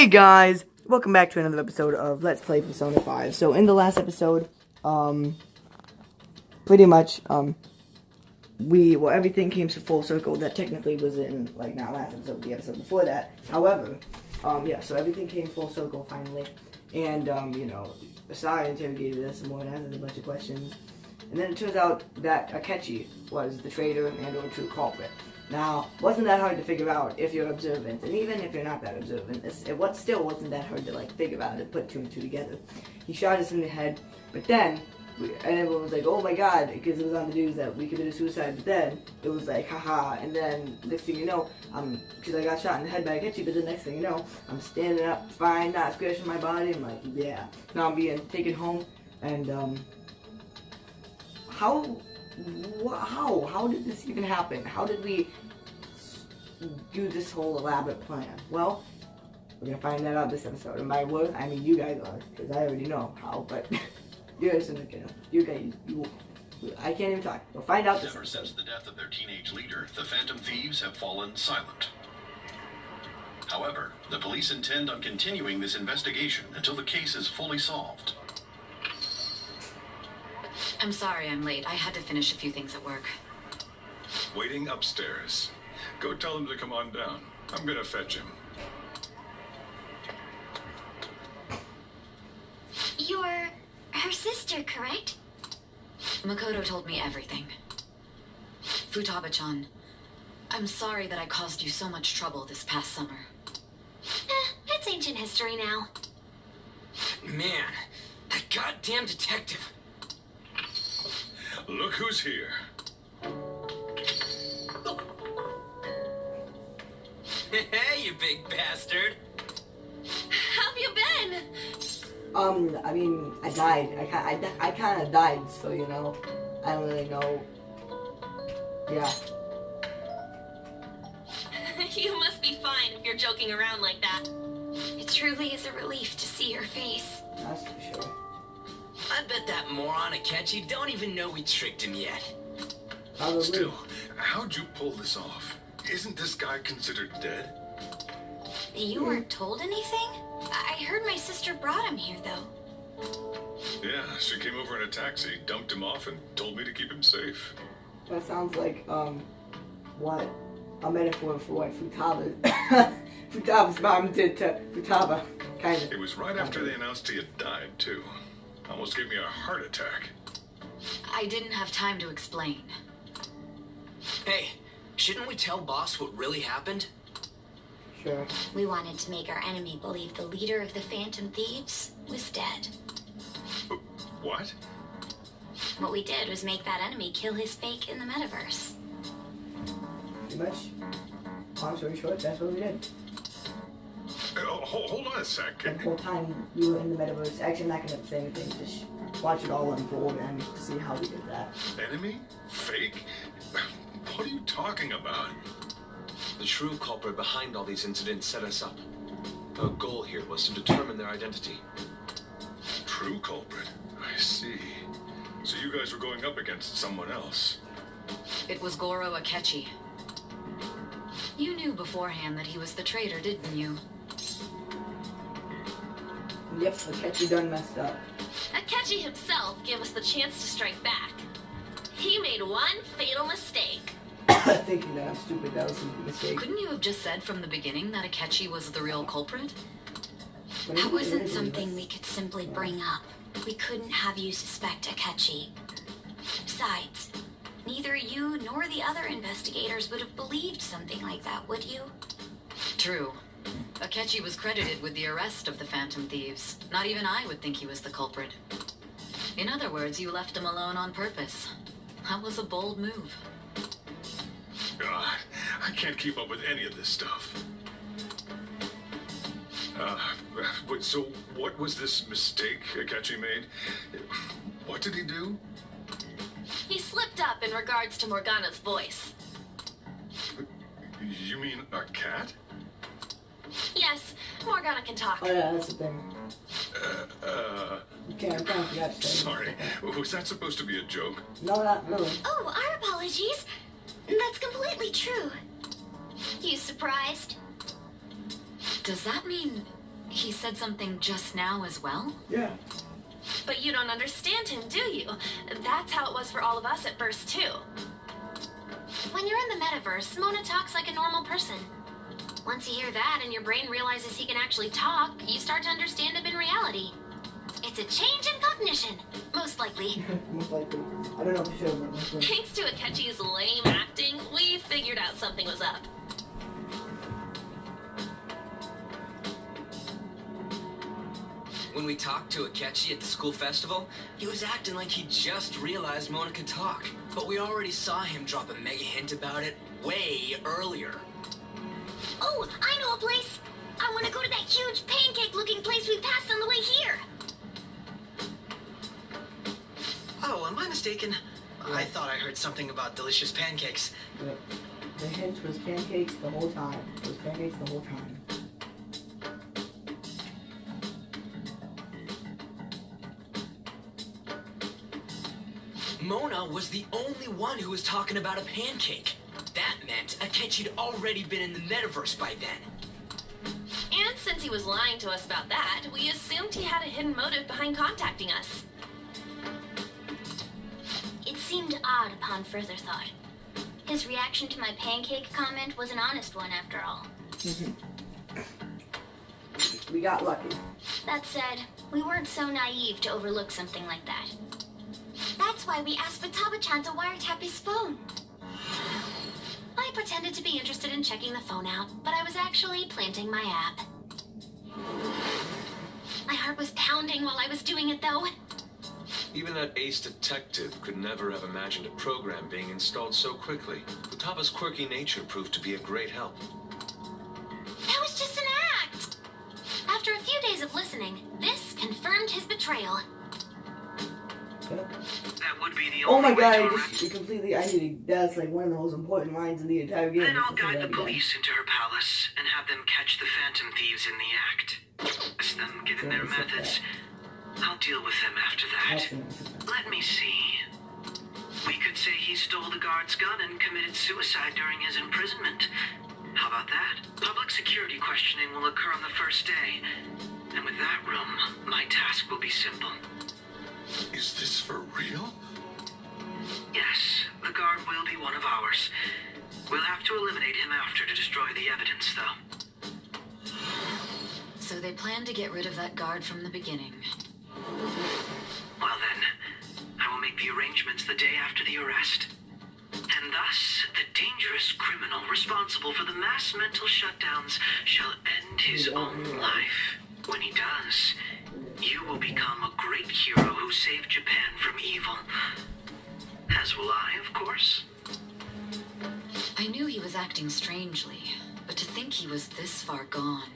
Hey guys, welcome back to another episode of Let's Play Persona 5. So in the last episode, pretty much, everything came to full circle. That technically was in, like, not last episode, the episode before that. However, so everything came full circle finally. And, Asai interrogated us some more and asked us a bunch of questions. And then it turns out that Akechi was the traitor and or true culprit. Now, wasn't that hard to figure out if you're observant, and even if you're not that observant, it still wasn't that hard to, like, figure out and put two and two together. He shot us in the head, but then, and everyone was like, oh my god, because it was on the news that we committed suicide, but then, it was like, haha, and then, next thing you know, because I got shot in the head by Akechi, but the next thing you know, I'm standing up, fine, not scratching my body, I'm like, yeah. Now I'm being taken home, and, how did this even happen? How did we do this whole elaborate plan? Well, we're gonna find that out this episode. And by word, I mean you guys are, because I already know how, but you guys aren't gonna. I can't even talk. We'll find out this episode. Ever since the death of their teenage leader, the Phantom Thieves have fallen silent. However, the police intend on continuing this investigation until the case is fully solved. I'm sorry I'm late. I had to finish a few things at work. Waiting upstairs. Go tell him to come on down. I'm gonna fetch him. You're her sister, correct? Makoto told me everything. Futaba-chan, I'm sorry that I caused you so much trouble this past summer. It's ancient history now. Man, that goddamn detective. Look who's here. Hey, you big bastard. How have you been? I mean, I died. I kind of died, so, I don't really know. Yeah. You must be fine if you're joking around like that. It truly is a relief to see your face. That's for sure. I bet that moron Akechi don't even know we tricked him yet. Probably. Still, how'd you pull this off? Isn't this guy considered dead? You weren't told anything? I heard my sister brought him here, though. Yeah, she came over in a taxi, dumped him off, and told me to keep him safe. That sounds like, what? A metaphor for what Futaba's mom did to Futaba, kind of. It was right after they announced he had died, too. Almost gave me a heart attack. I didn't have time to explain. Hey, shouldn't we tell boss what really happened? Sure. We wanted to make our enemy believe the leader of the Phantom Thieves was dead. What? What we did was make that enemy kill his fake in the metaverse. Pretty much. Long story short, that's what we did. Hold on a sec. The whole time we were in the metaverse. Actually, I'm not going to say anything. Just watch it all unfold and see how we did that. Enemy? Fake? What are you talking about? The true culprit behind all these incidents set us up. Our goal here was to determine their identity. True culprit? I see. So you guys were going up against someone else. It was Goro Akechi. You knew beforehand that he was the traitor, didn't you? Yep, Akechi done messed up. Akechi himself gave us the chance to strike back. He made one fatal mistake. Thinking that I'm stupid, that was a mistake. Couldn't you have just said from the beginning that Akechi was the real culprit? That wasn't something we could simply bring up. We couldn't have you suspect Akechi. Besides, neither you nor the other investigators would have believed something like that, would you? True. Akechi was credited with the arrest of the Phantom Thieves. Not even I would think he was the culprit. In other words, you left him alone on purpose. That was a bold move. God, I can't keep up with any of this stuff. But so what was this mistake Akechi made? What did he do? He slipped up in regards to Morgana's voice. You mean a cat? Yes, Morgana can talk. Oh yeah, that's the thing. Okay, I kind of forgot to say. Sorry, was that supposed to be a joke? No, not really. Oh, our apologies. That's completely true. You surprised? Does that mean He said something just now as well? Yeah. But you don't understand him, do you? That's how it was for all of us at first, too. When you're in the metaverse, Mona talks like a normal person. Once you hear that and your brain realizes he can actually talk, you start to understand him in reality. It's a change in cognition, most likely. Most likely. I don't know for sure, but most likely. Thanks to Akechi's lame acting, we figured out something was up. When we talked to Akechi at the school festival, he was acting like he just realized Mona could talk. But we already saw him drop a mega hint about it way earlier. Oh, I know a place! I want to go to that huge pancake-looking place we passed on the way here! Oh, am I mistaken? I thought I heard something about delicious pancakes. Yeah. The hint was pancakes the whole time. It was pancakes the whole time. Mona was the only one who was talking about a pancake. That meant Akechi'd already been in the metaverse by then. And since he was lying to us about that, we assumed he had a hidden motive behind contacting us. It seemed odd upon further thought. His reaction to my pancake comment was an honest one, after all. We got lucky. That said, we weren't so naive to overlook something like that. That's why we asked Futaba-chan to wiretap his phone. I pretended to be interested in checking the phone out, but I was actually planting my app. My heart was pounding while I was doing it, though. Even that ace detective could never have imagined a program being installed so quickly. Futaba's quirky nature proved to be a great help. That was just an act! After a few days of listening, this confirmed his betrayal. That would be the Oh only my way god, to I arrest. just completely, I need to, that's like one of the most important lines in the entire game. Then I'll Just to say guide that the again. police into her palace and have them catch the phantom thieves in the act. Ask them, given their Sorry, I said methods. I'll deal with them after that. Let me see. We could say he stole the guard's gun and committed suicide during his imprisonment. How about that? Public security questioning will occur on the first day. And with that room, my task will be simple. Is this for real? Yes, the guard will be one of ours. We'll have to eliminate him after to destroy the evidence, though. So they planned to get rid of that guard from the beginning. Well then, I will make the arrangements the day after the arrest. And thus, the dangerous criminal responsible for the mass mental shutdowns shall end his own life. When he does, you will become a great hero who saved Japan from evil. As will I, of course. I knew he was acting strangely, but to think he was this far gone.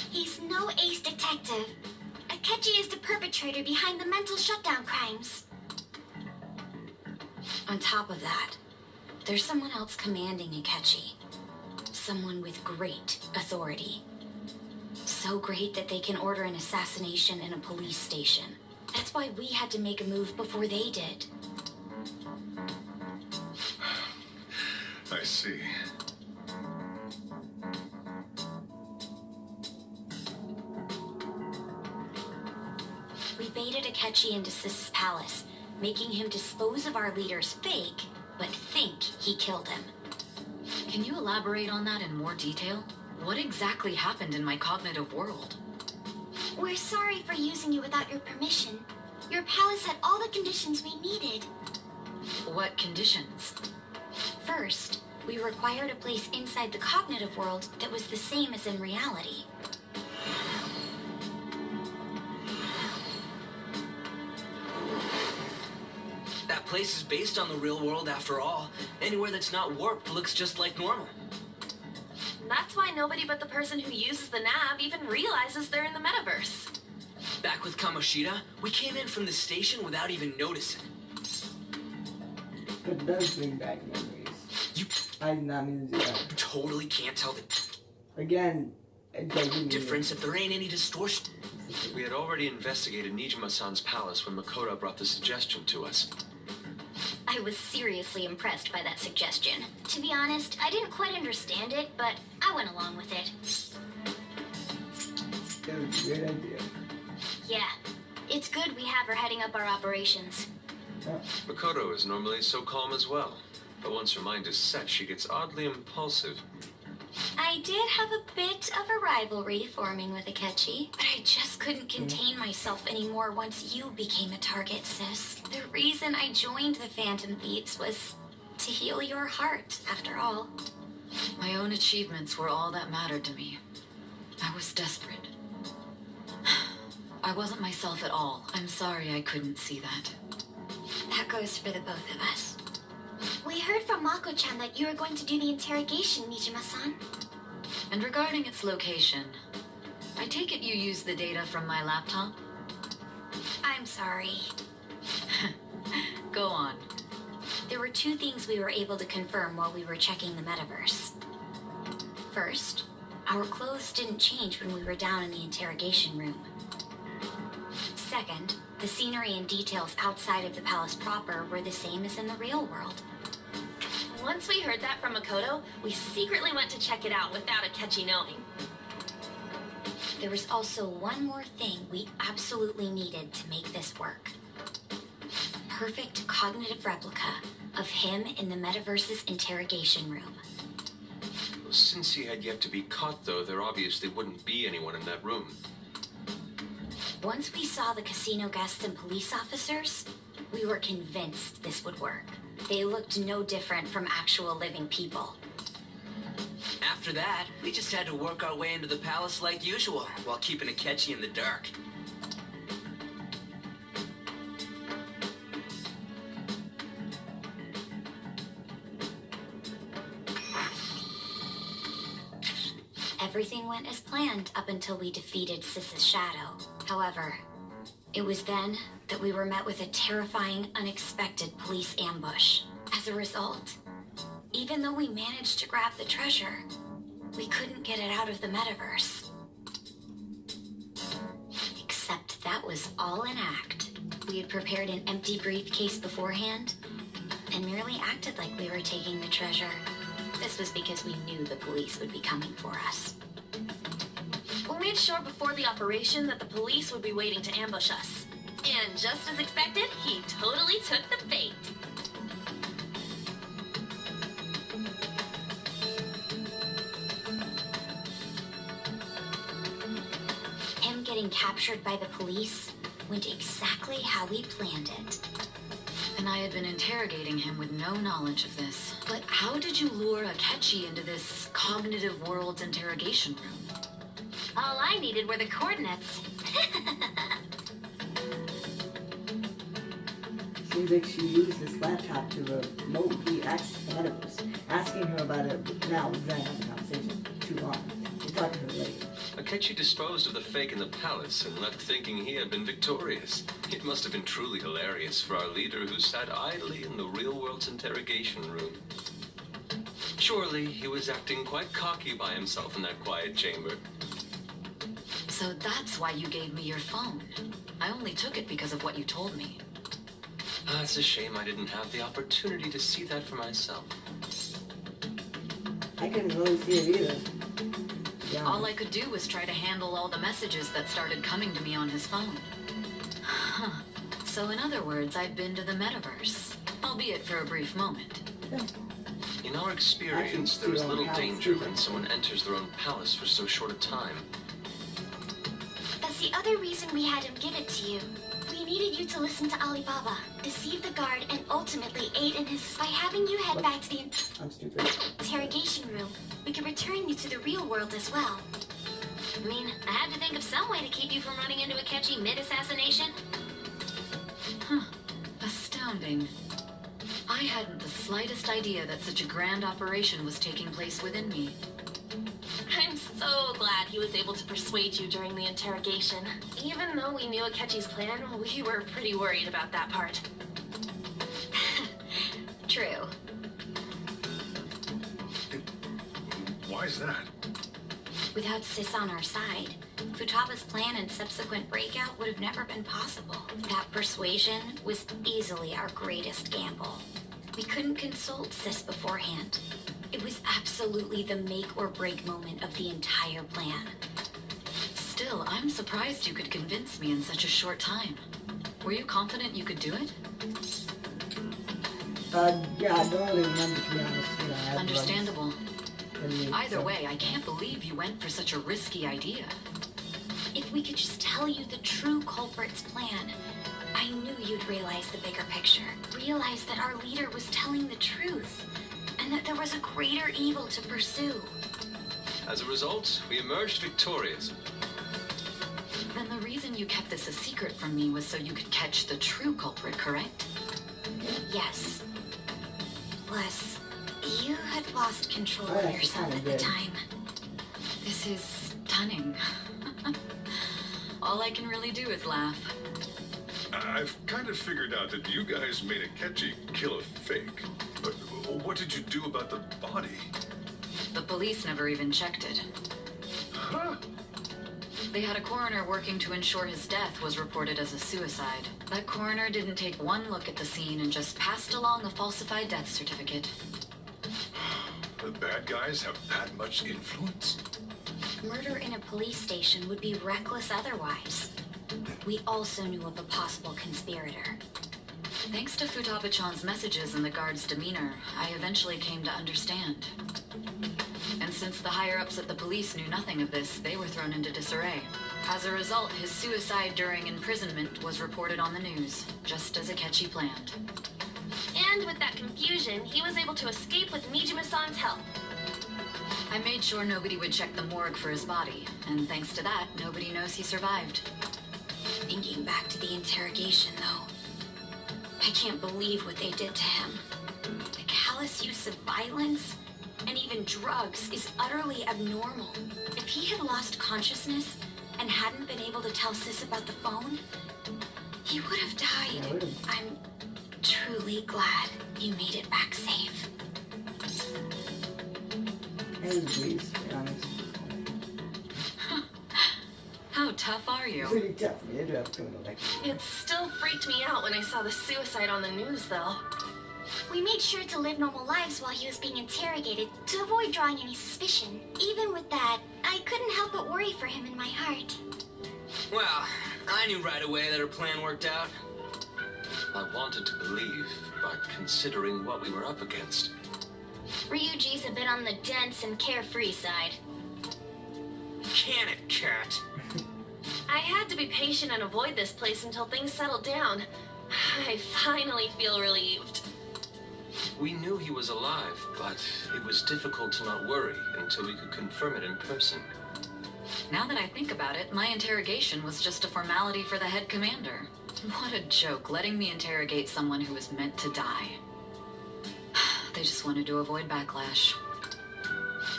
He's no ace detective. Akechi is the perpetrator behind the mental shutdown crimes. On top of that, there's someone else commanding Akechi. Someone with great authority. So great that they can order an assassination in a police station. That's why we had to make a move before they did. I see. We baited Akechi into Sis's palace, making him dispose of our leader's fake, but think he killed him. Can you elaborate on that in more detail? What exactly happened in my cognitive world? We're sorry for using you without your permission. Your palace had all the conditions we needed. What conditions? First, we required a place inside the cognitive world that was the same as in reality. That place is based on the real world after all. Anywhere that's not warped looks just like normal. That's why nobody but the person who uses the nav even realizes they're in the metaverse. Back with Kamoshida, we came in from the station without even noticing. It does bring back memories. You I did not mean to do that. totally can't tell the Again, it doesn't mean difference if there ain't any distortion. We had already investigated Nijima-san's palace when Makoto brought the suggestion to us. I was seriously impressed by that suggestion. To be honest, I didn't quite understand it, but I went along with it. It's a great idea. Yeah. It's good we have her heading up our operations. Makoto is normally so calm as well, but once her mind is set, she gets oddly impulsive. I did have a bit of a rivalry forming with Akechi, but I just couldn't contain myself anymore once you became a target, sis. The reason I joined the Phantom Thieves was to heal your heart, after all. My own achievements were all that mattered to me. I was desperate. I wasn't myself at all. I'm sorry I couldn't see that. That goes for the both of us. We heard from Mako-chan that you were going to do the interrogation, Mijima-san. And regarding its location, I take it you used the data from my laptop? I'm sorry. Go on. There were two things we were able to confirm while we were checking the metaverse. First, our clothes didn't change when we were down in the interrogation room. Second, the scenery and details outside of the palace proper were the same as in the real world. Once we heard that from Makoto, we secretly went to check it out without Akechi knowing. There was also one more thing we absolutely needed to make this work. Perfect cognitive replica of him in the metaverse's interrogation room. Since he had yet to be caught, though, there obviously wouldn't be anyone in that room. Once we saw the casino guests and police officers, we were convinced this would work. They looked no different from actual living people. After that, we just had to work our way into the palace like usual, while keeping Akechi in the dark. Everything went as planned up until we defeated Sis's shadow. However, it was then that we were met with a terrifying, unexpected police ambush. As a result, even though we managed to grab the treasure, we couldn't get it out of the metaverse. Except that was all an act. We had prepared an empty briefcase beforehand and merely acted like we were taking the treasure. This was because we knew the police would be coming for us. We made sure before the operation that the police would be waiting to ambush us. And just as expected, he totally took the bait. Him getting captured by the police went exactly how we planned it. And I had been interrogating him with no knowledge of this. But how did you lure Akechi into this cognitive world's interrogation room? All I needed were the coordinates. Seems like she used this laptop to remotely access the metaverse. Asking her about it now would drag out the conversation too long. We'll talk to her later. Akechi disposed of the fake in the palace and left thinking he had been victorious. It must have been truly hilarious for our leader who sat idly in the real world's interrogation room. Surely he was acting quite cocky by himself in that quiet chamber. So that's why you gave me your phone. I only took it because of what you told me. It's a shame I didn't have the opportunity to see that for myself. I couldn't really see it either. Yeah. All I could do was try to handle all the messages that started coming to me on his phone. Huh. So in other words, I'd been to the metaverse, albeit for a brief moment. In our experience, there is little danger when someone enters their own palace for so short a time. That's the other reason we had him give it to you. We needed you to listen to Alibaba, deceive the guard, and ultimately aid in his... By having you head back to the I'm stupid. interrogation room, we could return you to the real world as well. I mean, I had to think of some way to keep you from running into Akechi mid-assassination. Huh. Astounding. I hadn't the slightest idea that such a grand operation was taking place within me. I'm so glad he was able to persuade you during the interrogation. Even though we knew Akechi's plan, we were pretty worried about that part. True. Why is that? Without Sis on our side, Futaba's plan and subsequent breakout would have never been possible. That persuasion was easily our greatest gamble. We couldn't consult Sis beforehand. It was absolutely the make or break moment of the entire plan. Still, I'm surprised you could convince me in such a short time. Were you confident you could do it? Yeah, I don't really remember, to be honest. You know, I Understandable. Either so- way, I can't believe you went for such a risky idea. If we could just tell you the true culprit's plan, I knew you'd realize the bigger picture. Realize that our leader was telling the truth, and that there was a greater evil to pursue. As a result, we emerged victorious. Then the reason you kept this a secret from me was so you could catch the true culprit, correct? Yes. Plus, you had lost control Oh, of that's yourself kinda at the good. time. This is stunning. All I can really do is laugh. I've kind of figured out that you guys made Akechi kill a fake. But what did you do about the body? The police never even checked it. Huh? They had a coroner working to ensure his death was reported as a suicide. That coroner didn't take one look at the scene and just passed along a falsified death certificate. The bad guys have that much influence? Murder in a police station would be reckless otherwise. We also knew of a possible conspirator. Thanks to Futaba-chan's messages and the guard's demeanor, I eventually came to understand. And since the higher-ups at the police knew nothing of this, they were thrown into disarray. As a result, his suicide during imprisonment was reported on the news, just as Akechi planned. And with that confusion, he was able to escape with Mijima-san's help. I made sure nobody would check the morgue for his body, and thanks to that, nobody knows he survived. Thinking back to the interrogation, though, I can't believe what they did to him. The callous use of violence and even drugs is utterly abnormal. If he had lost consciousness and hadn't been able to tell Sis about the phone, he would have died. I'm truly glad you made it back safe. Anyways, to be honest. How tough are you? Pretty tough. You do have criminal record. It still freaked me out when I saw the suicide on the news, though. We made sure to live normal lives while he was being interrogated to avoid drawing any suspicion. Even with that, I couldn't help but worry for him in my heart. Well, I knew right away that her plan worked out. I wanted to believe, but considering what we were up against. Ryuji's a bit on the dense and carefree side. Can it, cat? I had to be patient and avoid this place until things settled down. I finally feel relieved. We knew he was alive, but it was difficult to not worry until we could confirm it in person. Now that I think about it, my interrogation was just a formality for the head commander. What a joke, letting me interrogate someone who was meant to die. They just wanted to avoid backlash.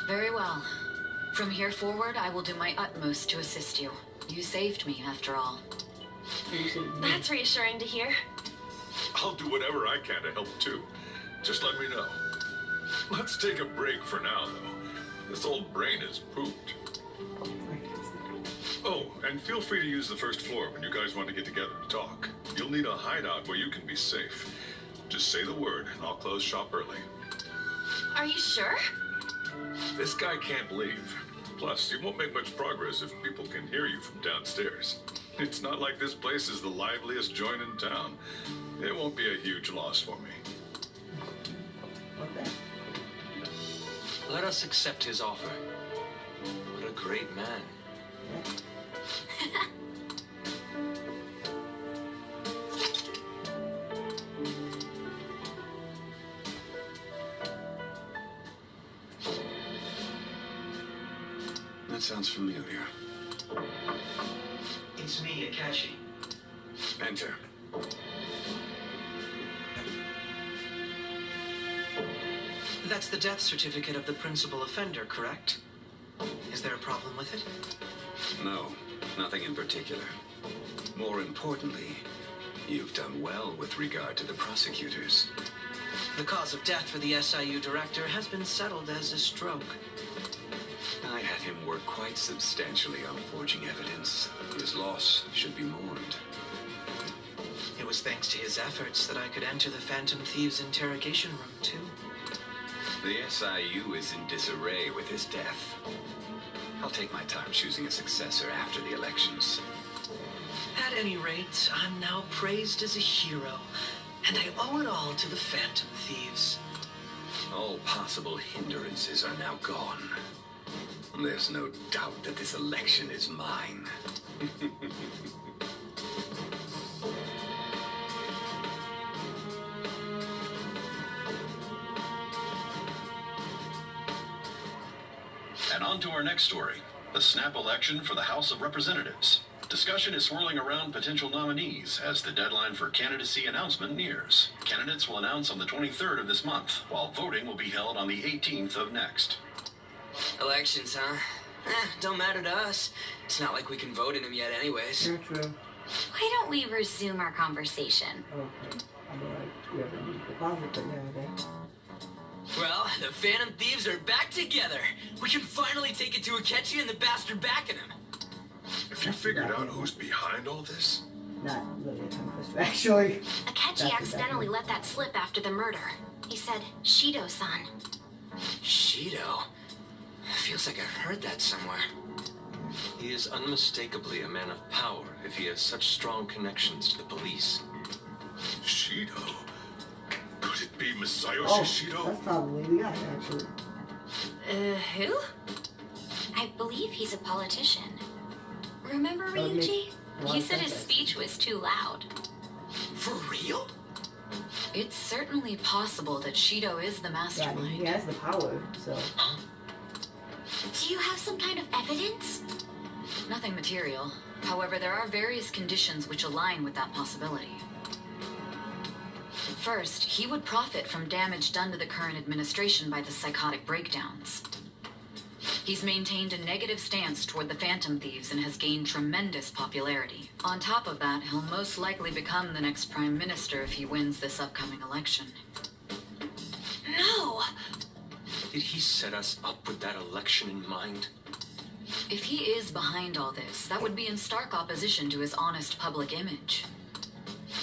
Very well. From here forward, I will do my utmost to assist you. You saved me, after all. That's reassuring to hear. I'll do whatever I can to help too. Just let me know. Let's take a break for now, though. This old brain is pooped. Oh, and feel free to use the first floor when you guys want to get together and talk. You'll need a hideout where you can be safe. Just say the word, and I'll close shop early. Are you sure? This guy can't leave. Plus, you won't make much progress if people can hear you from downstairs. It's not like this place is the liveliest joint in town. It won't be a huge loss for me. Okay. Let us accept his offer. What a great man. That sounds familiar. It's me, Akechi. Enter. That's the death certificate of the principal offender, correct? Is there a problem with it? No, nothing in particular. More importantly, you've done well with regard to the prosecutors. The cause of death for the SIU director has been settled as a stroke. I had him work quite substantially on forging evidence. His loss should be mourned. It was thanks to his efforts that I could enter the Phantom Thieves' interrogation room, too. The SIU is in disarray with his death. I'll take my time choosing a successor after the elections. At any rate, I'm now praised as a hero, and I owe it all to the Phantom Thieves. All possible hindrances are now gone. There's no doubt that this election is mine. And on to our next story, the snap election for the House of Representatives. Discussion is swirling around potential nominees as the deadline for candidacy announcement nears. Candidates will announce on the 23rd of this month, while voting will be held on the 18th of next. Elections, huh? Don't matter to us. It's not like we can vote in them yet anyways. True, true. Why don't we resume our conversation? Okay. I'm like, we have a deposit put there, okay? Well, the Phantom Thieves are back together. We can finally take it to Akechi and the bastard backing him. Have you figured out who's behind all this? Not really a tongue twister, actually. Akechi accidentally let that slip after the murder. He said, Shido-san. Shido? Feels like I've heard that somewhere. He is unmistakably a man of power if he has such strong connections to the police. Shido? Could it be Masayoshi Oh, Shido? that's probably the guy, actually. Who? I believe he's a politician. Remember That would make Ryuji? a lot He of said his sense. speech was too loud. For real? It's certainly possible that Shido is the Yeah, I mean, mastermind. he has the power, so. Do you have some kind of evidence? Nothing material. However, there are various conditions which align with that possibility. First, he would profit from damage done to the current administration by the psychotic breakdowns. He's maintained a negative stance toward the Phantom Thieves and has gained tremendous popularity. On top of that, he'll most likely become the next Prime Minister if he wins this upcoming election. No! Did he set us up with that election in mind? If he is behind all this, that would be in stark opposition to his honest public image.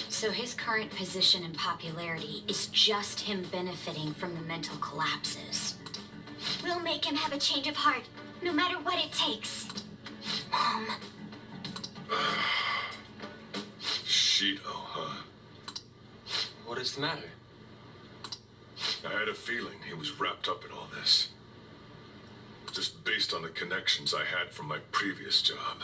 So his current position and popularity is just him benefiting from the mental collapses. We'll make him have a change of heart, no matter what it takes. Mom. Shido, huh? What is the matter? I had a feeling he was wrapped up in all this. Just based on the connections I had from my previous job.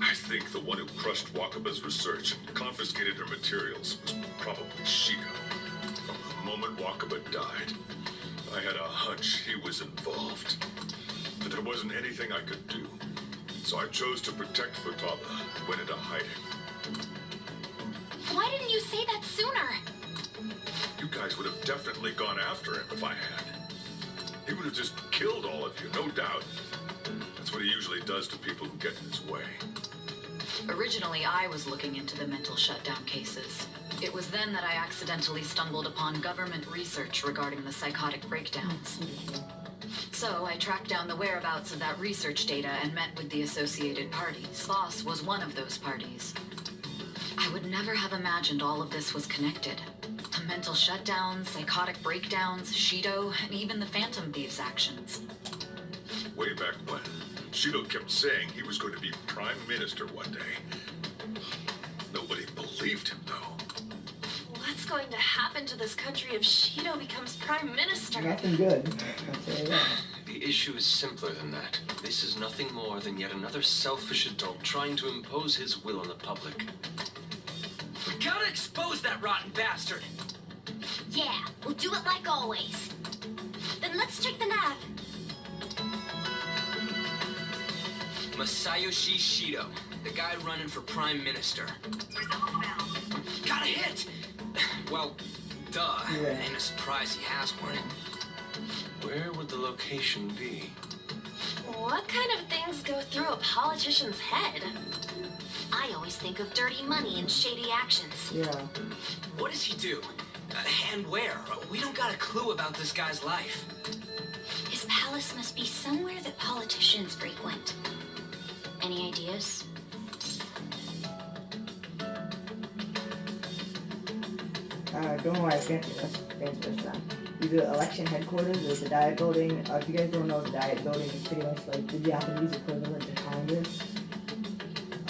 I think the one who crushed Wakaba's research and confiscated her materials was probably Shido. From the moment Wakaba died, I had a hunch he was involved. But there wasn't anything I could do. So I chose to protect Futaba and went into hiding. Why didn't you say that sooner? You guys would have definitely gone after him if I had. He would have just killed all of you, no doubt. That's what he usually does to people who get in his way. Originally, I was looking into the mental shutdown cases. It was then that I accidentally stumbled upon government research regarding the psychotic breakdowns. So I tracked down the whereabouts of that research data and met with the associated parties. Boss was one of those parties. I would never have imagined all of this was connected. The mental shutdowns, psychotic breakdowns, Shido, and even the Phantom Thieves' actions. Way back when, Shido kept saying he was going to be Prime Minister one day. Nobody believed him, though. What's going to happen to this country if Shido becomes Prime Minister? Nothing good. I'll tell you that. The issue is simpler than that. This is nothing more than yet another selfish adult trying to impose his will on the public. We gotta expose that rotten bastard. Yeah, we'll do it like always. Then let's check the nav. Masayoshi Shido, the guy running for Prime Minister. Got a hit! Well, duh. Yeah. Ain't a surprise he has one. Where would the location be? What kind of things go through a politician's head? I always think of dirty money and shady actions. Yeah. What does he do? And where? We don't got a clue about this guy's life. His palace must be somewhere that politicians frequent. Any ideas? Don't know why I can't do this. Thanks for this time. the election headquarters or the Diet Building. If you guys don't know, the Diet Building is pretty much like the Japanese equivalent to Congress.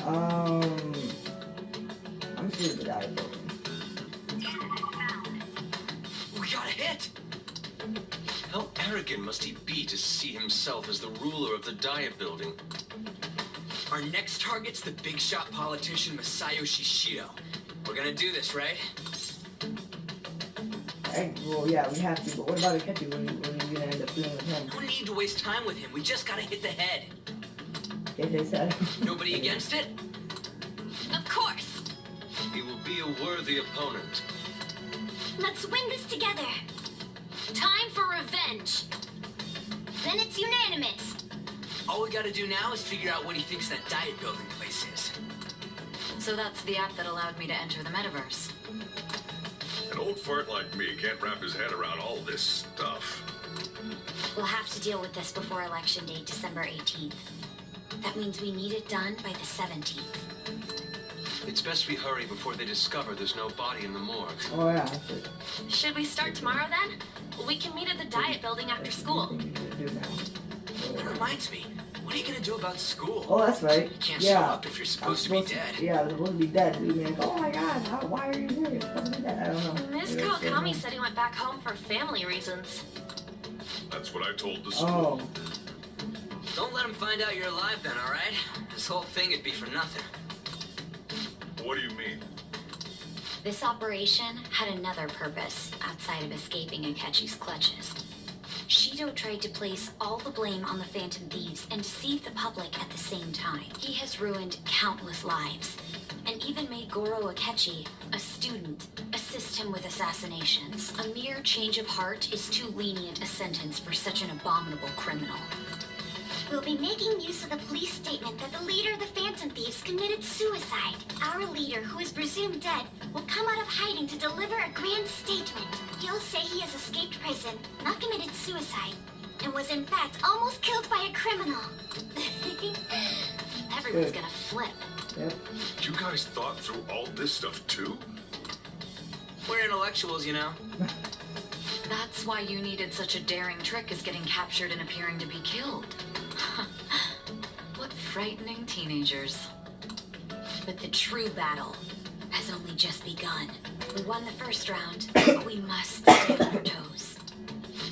I'm sure it's the Diet Building. We got a hit! How arrogant must he be to see himself as the ruler of the Diet Building? Our next target's the big shot politician Masayoshi Shido. We're gonna do this, right? Well, yeah, we have to, but what about Akechi? When are you gonna end up dealing with him? No need to waste time with him. We just gotta hit the head. Okay, they said. Nobody against it? Of course. He will be a worthy opponent. Let's win this together. Time for revenge. Then it's unanimous. All we gotta do now is figure out what he thinks that Diet Building place is. So that's the app that allowed me to enter the metaverse. An old fart like me can't wrap his head around all this stuff. We'll have to deal with this before Election Day, December 18th. That means we need it done by the 17th. It's best we hurry before they discover there's no body in the morgue. Oh yeah. Should we start tomorrow then? We can meet at the Diet Building after school. That reminds me, what are you gonna do about school? Oh, that's right. You can't show Yeah. up if you're supposed to be dead. Yeah, I'm supposed to be dead. We'd be like, oh my god, why are you here? You're supposed to be dead. I don't know. Miss Kawakami said he went back home for family reasons. That's what I told the school. Oh. Don't let him find out you're alive then, alright? This whole thing would be for nothing. What do you mean? This operation had another purpose outside of escaping Akechi's clutches. Shido tried to place all the blame on the Phantom Thieves and deceive the public at the same time. He has ruined countless lives, and even made Goro Akechi, a student, assist him with assassinations. A mere change of heart is too lenient a sentence for such an abominable criminal. We'll be making use of the police statement that the leader of the Phantom Thieves committed suicide. Our leader, who is presumed dead, will come out of hiding to deliver a grand statement. He'll say he has escaped prison, not committed suicide, and was in fact almost killed by a criminal. Everyone's gonna flip. Yep. You guys thought through all this stuff too? We're intellectuals, you know. That's why you needed such a daring trick as getting captured and appearing to be killed. What frightening teenagers. But the true battle has only just begun. We won the first round, but we must stay on our toes.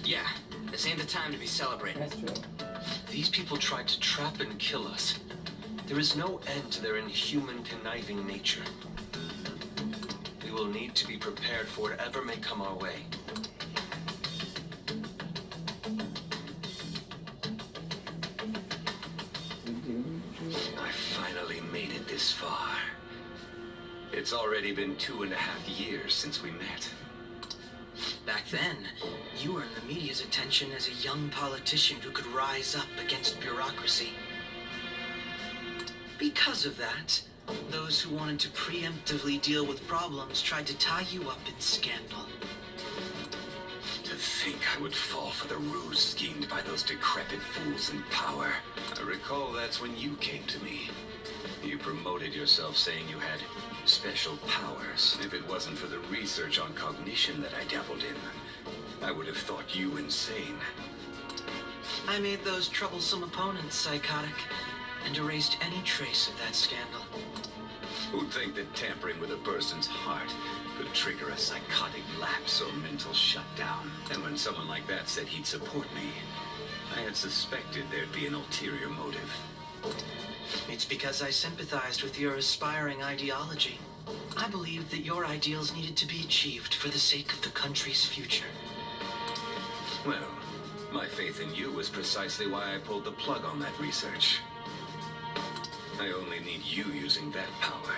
Yeah, this ain't the time to be celebrating. That's true. These people tried to trap and kill us. There is no end to their inhuman, conniving nature. We will need to be prepared for whatever may come our way. I finally made it this far. It's already been 2.5 years since we met. Back then, you earned the media's attention as a young politician who could rise up against bureaucracy. Because of that, those who wanted to preemptively deal with problems tried to tie you up in scandal. To think I would fall for the ruse schemed by those decrepit fools in power. I recall that's when you came to me. You promoted yourself saying you had special powers. If it wasn't for the research on cognition that I dabbled in, I would have thought you insane. I made those troublesome opponents psychotic and erased any trace of that scandal. Who'd think that tampering with a person's heart could trigger a psychotic lapse or mental shutdown? And when someone like that said he'd support me, I had suspected there'd be an ulterior motive. It's because I sympathized with your aspiring ideology. I believed that your ideals needed to be achieved for the sake of the country's future. Well, my faith in you was precisely why I pulled the plug on that research. I only need you using that power.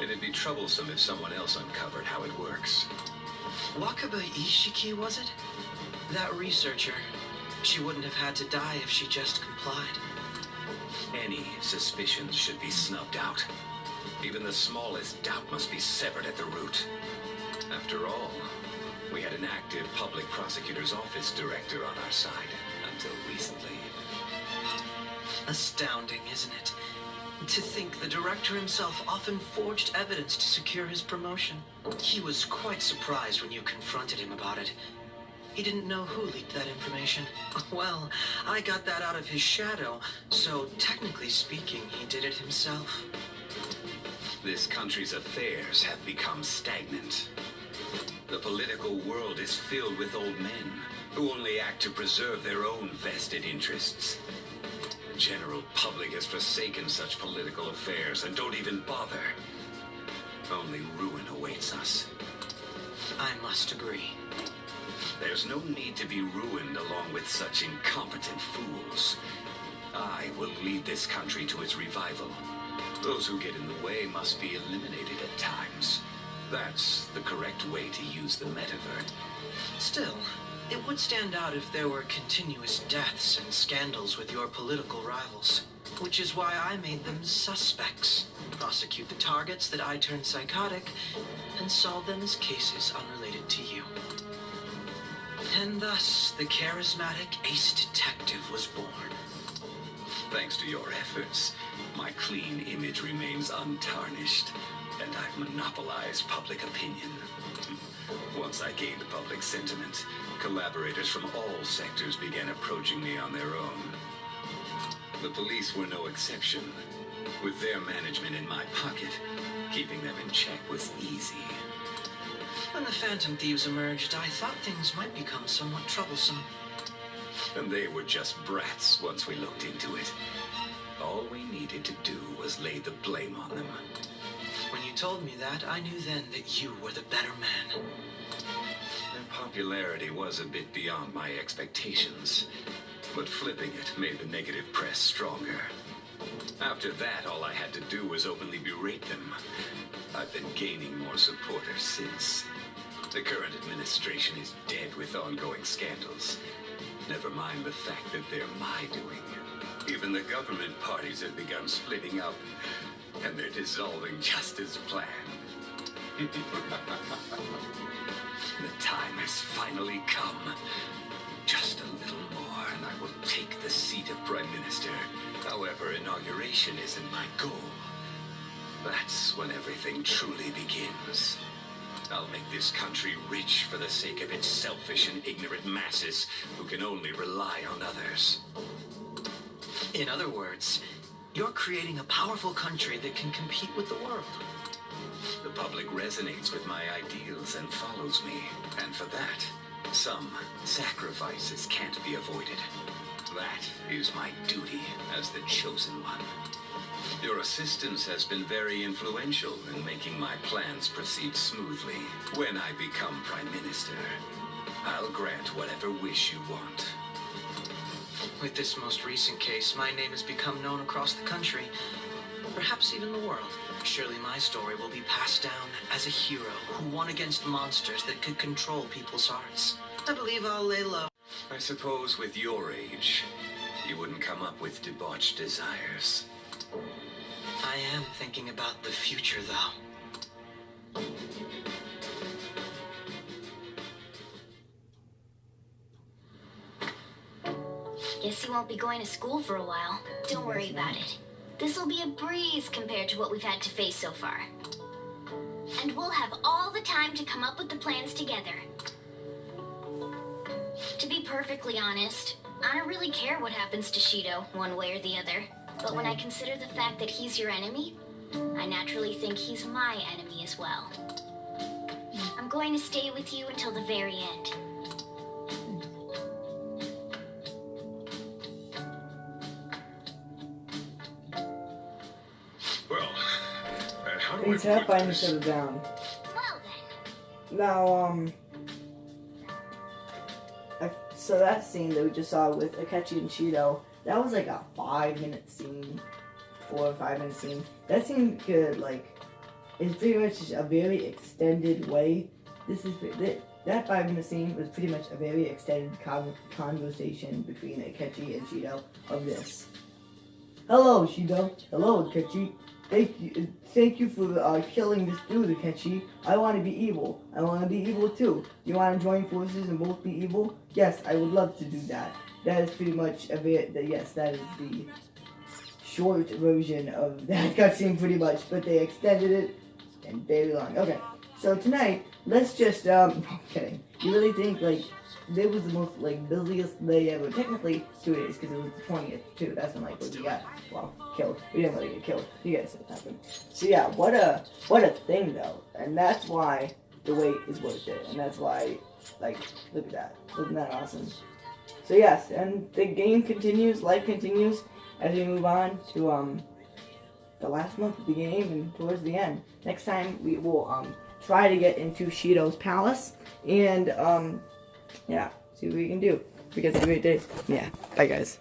It'd be troublesome if someone else uncovered how it works. Wakaba Ishiki, was it? That researcher. She wouldn't have had to die if she just complied. Any suspicions should be snubbed out. Even the smallest doubt must be severed at the root. After all, we had an active public prosecutor's office director on our side until recently. Astounding, isn't it? To think the director himself often forged evidence to secure his promotion. He was quite surprised when you confronted him about it. He didn't know who leaked that information. Well, I got that out of his shadow, so technically speaking, he did it himself. This country's affairs have become stagnant. The political world is filled with old men who only act to preserve their own vested interests. The general public has forsaken such political affairs and don't even bother. Only ruin awaits us. I must agree. There's no need to be ruined along with such incompetent fools. I will lead this country to its revival. Those who get in the way must be eliminated at times. That's the correct way to use the metaverse. Still, it would stand out if there were continuous deaths and scandals with your political rivals. Which is why I made them suspects. Prosecute the targets that I turned psychotic, and solve them as cases unrelated to you. And thus, the charismatic ace detective was born. Thanks to your efforts, my clean image remains untarnished, and I've monopolized public opinion. Once I gained public sentiment, collaborators from all sectors began approaching me on their own. The police were no exception. With their management in my pocket, keeping them in check was easy. When the Phantom Thieves emerged, I thought things might become somewhat troublesome. And they were just brats once we looked into it. All we needed to do was lay the blame on them. When you told me that, I knew then that you were the better man. Their popularity was a bit beyond my expectations, but flipping it made the negative press stronger. After that, all I had to do was openly berate them. I've been gaining more supporters since. The current administration is dead with ongoing scandals. Never mind the fact that they're my doing. Even the government parties have begun splitting up, and they're dissolving just as planned. The time has finally come. Just a little more, and I will take the seat of Prime Minister. However, inauguration isn't my goal. That's when everything truly begins. I'll make this country rich for the sake of its selfish and ignorant masses who can only rely on others. In other words, you're creating a powerful country that can compete with the world. The public resonates with my ideals and follows me, and for that, some sacrifices can't be avoided. That is my duty as the chosen one. Your assistance has been very influential in making my plans proceed smoothly. When I become Prime Minister, I'll grant whatever wish you want. With this most recent case, my name has become known across the country, perhaps even the world. Surely my story will be passed down as a hero who won against monsters that could control people's hearts. I believe I'll lay low. I suppose with your age, you wouldn't come up with debauched desires. I am thinking about the future, though. Guess you won't be going to school for a while. Don't worry about it. This'll be a breeze compared to what we've had to face so far. And we'll have all the time to come up with the plans together. To be perfectly honest, I don't really care what happens to Shido, one way or the other. But when I consider the fact that he's your enemy, I naturally think he's my enemy as well. I'm going to stay with you until the very end. Well, and how do He's I half put fine to this? settle down. Well then. Now, so that scene that we just saw with Akechi and Shido, that was like a 5-minute scene, 4 or 5 minute scene. That scene could it's pretty much a very extended way. That 5-minute scene was pretty much a very extended conversation between Akechi and Shido of this. Hello, Shido. Hello, Akechi. Thank you for killing this dude, Akechi. I want to be evil. I want to be evil too. You want to join forces and both be evil? Yes, I would love to do that. That is pretty much that is the short version of that cutscene pretty much, but they extended it and very long. Okay, so tonight, let's just, I'm kidding. You really think, it was the most like busiest day ever. Technically 2 days because it was the 20th too. That's when like we got killed. We didn't really get killed. You guys see what happened. So yeah, what a thing though, and that's why the wait is worth it, and that's why like look at that. Isn't that awesome? So yes, and the game continues, life continues as we move on to the last month of the game and towards the end. Next time we will try to get into Shido's palace and yeah, see what we can do. We guys have a great day. Yeah, bye guys.